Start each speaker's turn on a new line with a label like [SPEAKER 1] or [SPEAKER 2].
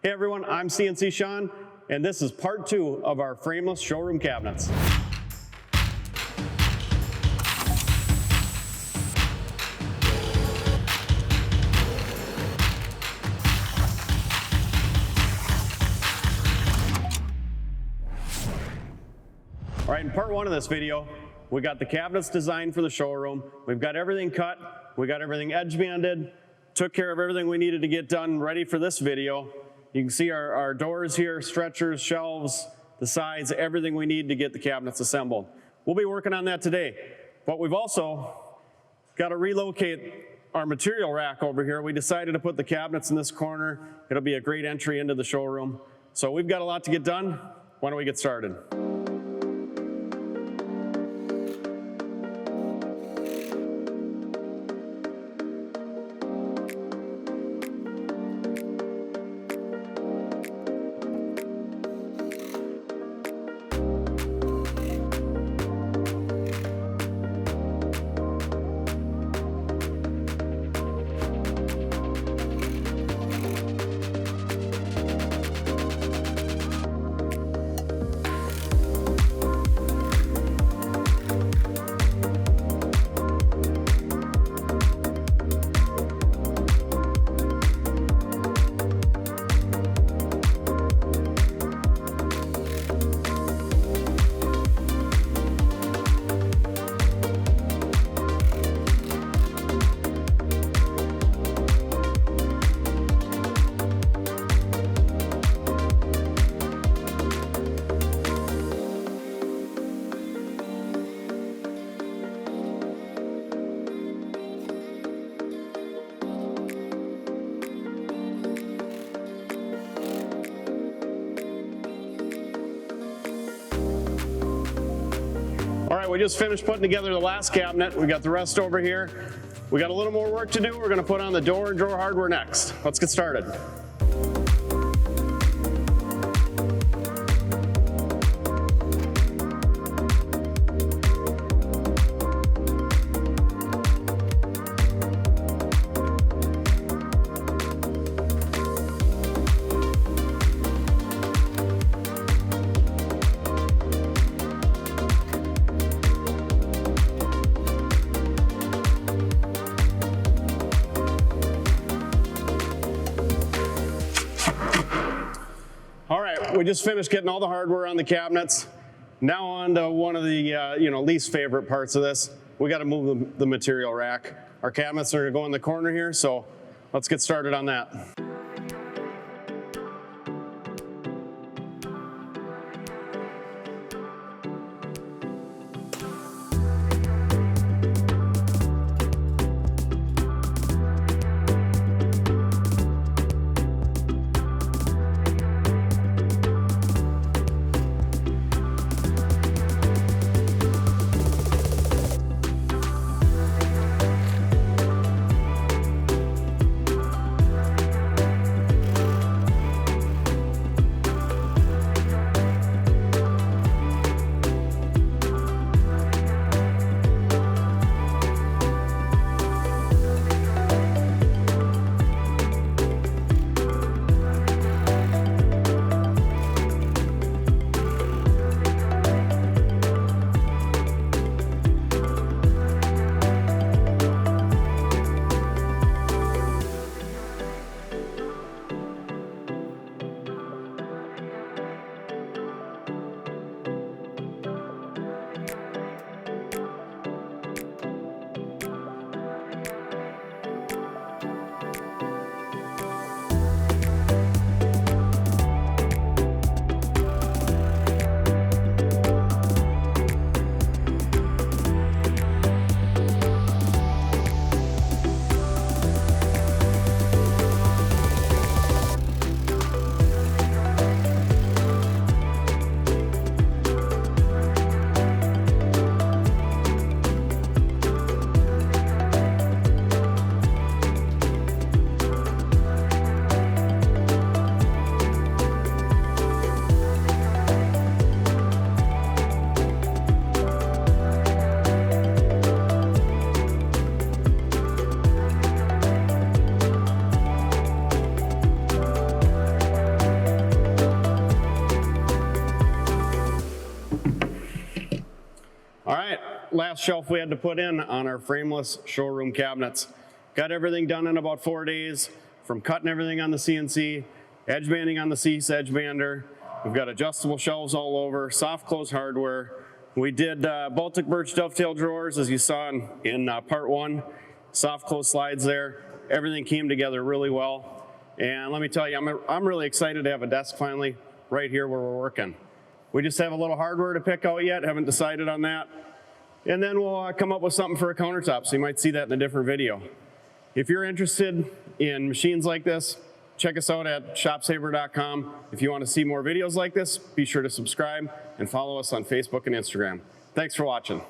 [SPEAKER 1] Hey everyone, I'm CNC Shawn, and this is part 2 of our frameless showroom cabinets. All right, in part 1 of this video, we got the cabinets designed for the showroom. We've got everything cut, we got everything edge banded, took care of everything we needed to get done ready for this video. You can see our doors here, stretchers, shelves, the sides, everything we need to get the cabinets assembled. We'll be working on that today, but we've also got to relocate our material rack over here. We decided to put the cabinets in this corner. It'll be a great entry into the showroom. So we've got a lot to get done. Why don't we get started? All right, we just finished putting together the last cabinet. We got the rest over here. We got a little more work to do. We're gonna put on the door and drawer hardware next. Let's get started. All right, we just finished getting all the hardware on the cabinets. Now on to one of the least favorite parts of this. We got to move the material rack. Our cabinets are going to go in the corner here, so let's get started on that. last shelf we had to put in on our frameless showroom cabinets. Got everything done in about 4 days, from cutting everything on the CNC, edge banding on the Cease edge bander. We've got adjustable shelves all over, soft close hardware. We did Baltic birch dovetail drawers, as you saw in part 1. Soft close slides there. Everything came together really well. And let me tell you, I'm really excited to have a desk finally right here where we're working. We just have a little hardware to pick out yet, haven't decided on that. And then we'll come up with something for a countertop, so you might see that in a different video. If you're interested in machines like this, check us out at ShopSabre.com. If you want to see more videos like this, be sure to subscribe and follow us on Facebook and Instagram. Thanks for watching.